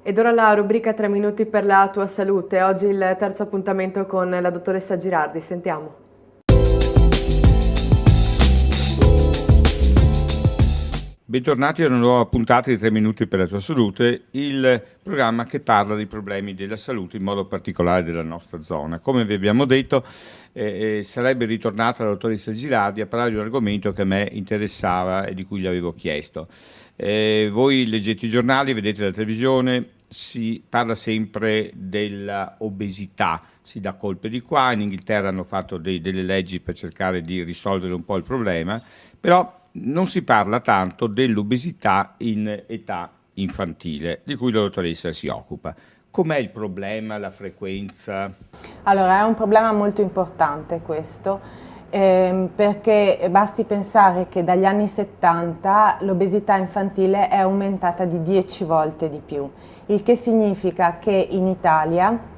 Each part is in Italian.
Ed ora la rubrica 3 minuti per la tua salute. Oggi il terzo appuntamento con la dottoressa Girardi. Sentiamo. Bentornati a una nuova puntata di 3 minuti per la tua salute, il programma che parla dei problemi della salute, in modo particolare della nostra zona. Come vi abbiamo detto, sarebbe ritornata la dottoressa Girardi a parlare di un argomento che a me interessava e di cui gli avevo chiesto. Voi leggete i giornali, vedete la televisione, si parla sempre della obesità, si dà colpe di qua. In Inghilterra hanno fatto delle leggi per cercare di risolvere un po' il problema, però non si parla tanto dell'obesità in età infantile, di cui la dottoressa si occupa. Com'è il problema, la frequenza? Allora, è un problema molto importante questo, perché basti pensare che dagli anni 70 l'obesità infantile è aumentata di 10 volte di più, il che significa che in Italia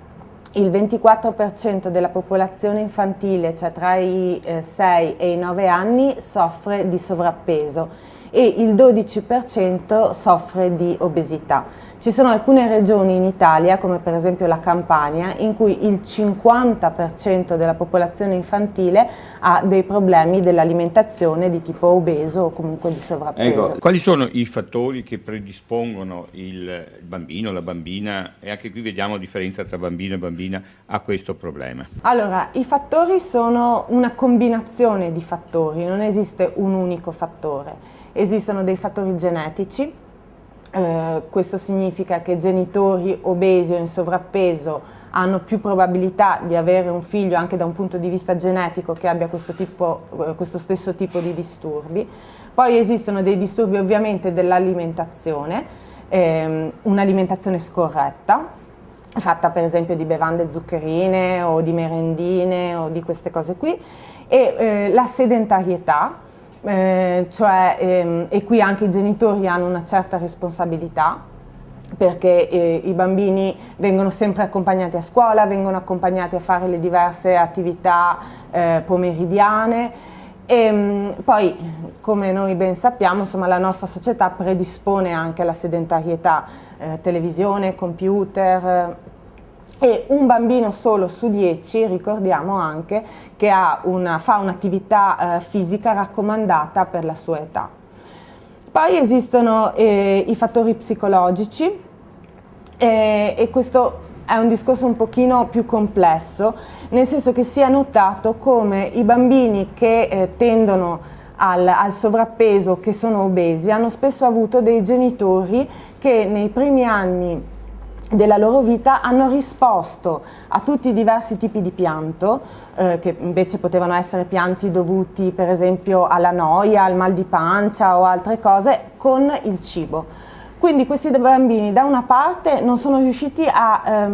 il 24% della popolazione infantile, cioè tra i 6 e i 9 anni, soffre di sovrappeso e il 12% soffre di obesità. Ci sono alcune regioni in Italia, come per esempio la Campania, in cui il 50% della popolazione infantile ha dei problemi dell'alimentazione di tipo obeso o comunque di sovrappeso. Ecco, quali sono i fattori che predispongono il bambino, la bambina, e anche qui vediamo la differenza tra bambino e bambina, a questo problema? Allora, i fattori sono una combinazione di fattori, non esiste un unico fattore. Esistono dei fattori genetici. Questo significa che genitori obesi o in sovrappeso hanno più probabilità di avere un figlio anche da un punto di vista genetico che abbia questo stesso tipo di disturbi. Poi esistono dei disturbi ovviamente dell'alimentazione, un'alimentazione scorretta, fatta per esempio di bevande zuccherine o di merendine o di queste cose qui, e la sedentarietà. E qui anche i genitori hanno una certa responsabilità, perché i bambini vengono sempre accompagnati a scuola, vengono accompagnati a fare le diverse attività pomeridiane e poi, come noi ben sappiamo, insomma, la nostra società predispone anche alla sedentarietà, televisione, computer. E un bambino solo su 10, ricordiamo anche, che fa un'attività fisica raccomandata per la sua età. Poi esistono i fattori psicologici e questo è un discorso un pochino più complesso, nel senso che si è notato come i bambini che tendono al sovrappeso, che sono obesi, hanno spesso avuto dei genitori che nei primi anni della loro vita hanno risposto a tutti i diversi tipi di pianto, che invece potevano essere pianti dovuti per esempio alla noia, al mal di pancia o altre cose, con il cibo. Quindi questi bambini da una parte non sono riusciti a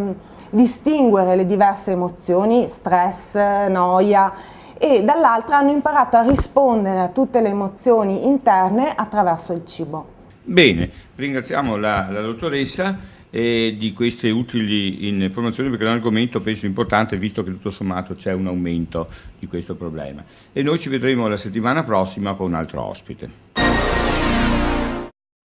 distinguere le diverse emozioni, stress, noia, e dall'altra hanno imparato a rispondere a tutte le emozioni interne attraverso il cibo. Bene, ringraziamo la dottoressa di queste utili informazioni, perché è un argomento penso importante, visto che tutto sommato c'è un aumento di questo problema. E noi ci vedremo la settimana prossima con un altro ospite.